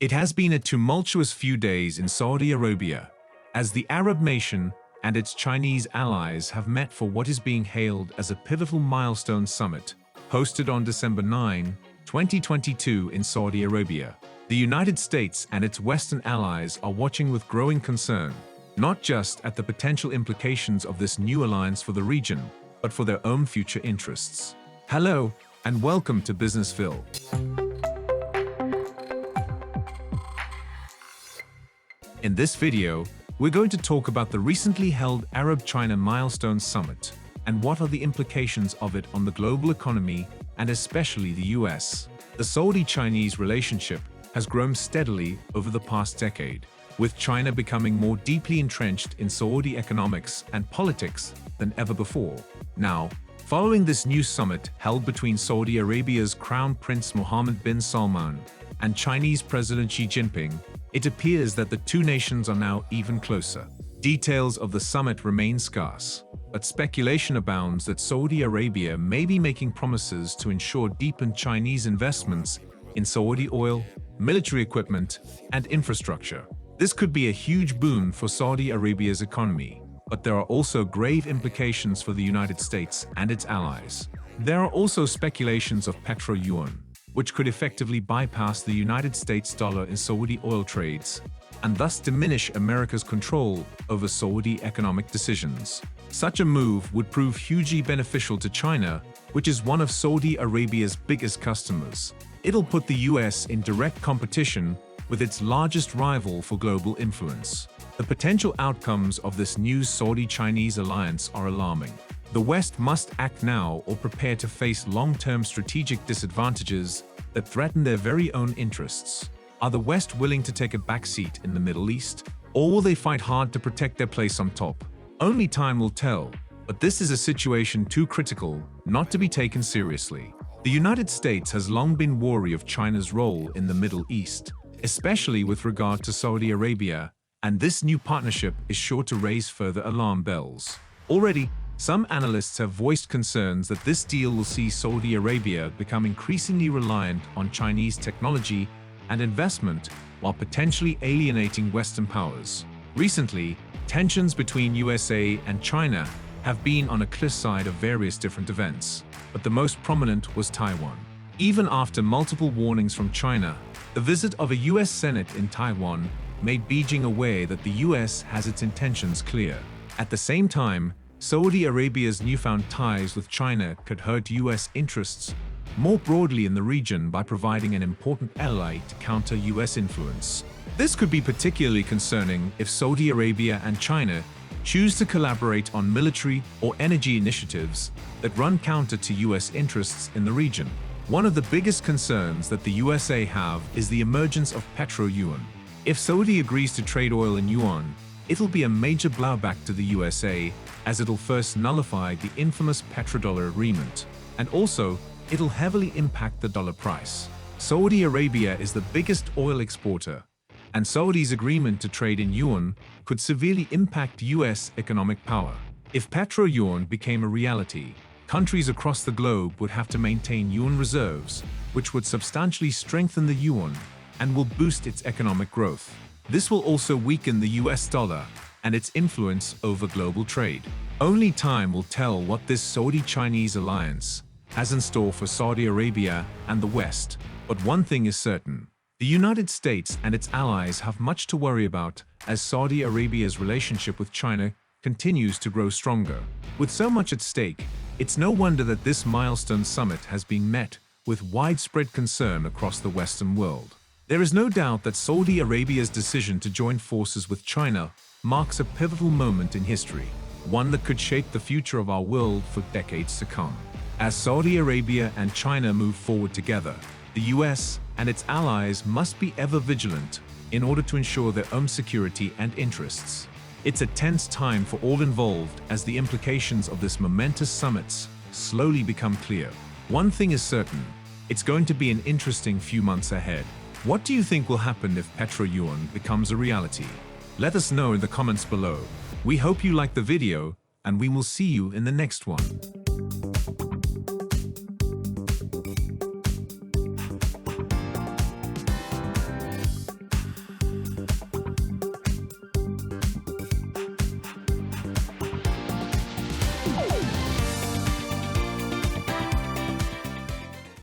It has been a tumultuous few days in Saudi Arabia, as the Arab nation and its Chinese allies have met for what is being hailed as a pivotal milestone summit, hosted on December 9, 2022 in Saudi Arabia. The United States and its Western allies are watching with growing concern, not just at the potential implications of this new alliance for the region, but for their own future interests. Hello, and welcome to Business Ville. In this video, we're going to talk about the recently held Arab-China Milestone Summit and what are the implications of it on the global economy and especially the US. The Saudi-Chinese relationship has grown steadily over the past decade, with China becoming more deeply entrenched in Saudi economics and politics than ever before. Now, following this new summit held between Saudi Arabia's Crown Prince Mohammed bin Salman and Chinese President Xi Jinping, it appears that the two nations are now even closer. Details of the summit remain scarce, but speculation abounds that Saudi Arabia may be making promises to ensure deepened Chinese investments in Saudi oil, military equipment, and infrastructure. This could be a huge boon for Saudi Arabia's economy, but there are also grave implications for the United States and its allies. There are also speculations of petro-yuan, which could effectively bypass the United States dollar in Saudi oil trades, and thus diminish America's control over Saudi economic decisions. Such a move would prove hugely beneficial to China, which is one of Saudi Arabia's biggest customers. It'll put the US in direct competition with its largest rival for global influence. The potential outcomes of this new Saudi-Chinese alliance are alarming. The West must act now or prepare to face long-term strategic disadvantages that threaten their very own interests. Are the West willing to take a backseat in the Middle East, or will they fight hard to protect their place on top? Only time will tell, but this is a situation too critical not to be taken seriously. The United States has long been wary of China's role in the Middle East, especially with regard to Saudi Arabia, and this new partnership is sure to raise further alarm bells. Already, some analysts have voiced concerns that this deal will see Saudi Arabia become increasingly reliant on Chinese technology and investment while potentially alienating Western powers. Recently, tensions between USA and China have been on a cliffside of various different events, but the most prominent was Taiwan. Even after multiple warnings from China, the visit of a US Senate in Taiwan made Beijing aware that the US has its intentions clear. At the same time, Saudi Arabia's newfound ties with China could hurt US interests more broadly in the region by providing an important ally to counter US influence. This could be particularly concerning if Saudi Arabia and China choose to collaborate on military or energy initiatives that run counter to US interests in the region. One of the biggest concerns that the USA have is the emergence of petro-yuan. If Saudi agrees to trade oil in yuan, it'll be a major blowback to the USA, as it'll first nullify the infamous petrodollar agreement, and also it'll heavily impact the dollar price. Saudi Arabia is the biggest oil exporter, and Saudi's agreement to trade in yuan could severely impact US economic power. If petro-yuan became a reality, countries across the globe would have to maintain yuan reserves, which would substantially strengthen the yuan and will boost its economic growth. This will also weaken the US dollar and its influence over global trade. Only time will tell what this Saudi-Chinese alliance has in store for Saudi Arabia and the West, but one thing is certain. The United States and its allies have much to worry about as Saudi Arabia's relationship with China continues to grow stronger. With so much at stake, it's no wonder that this milestone summit has been met with widespread concern across the Western world. There is no doubt that Saudi Arabia's decision to join forces with China marks a pivotal moment in history, one that could shape the future of our world for decades to come. As Saudi Arabia and China move forward together, the US and its allies must be ever vigilant in order to ensure their own security and interests. It's a tense time for all involved as the implications of this momentous summit slowly become clear. One thing is certain, it's going to be an interesting few months ahead. What do you think will happen if petro-yuan becomes a reality? Let us know in the comments below. We hope you liked the video, and we will see you in the next one.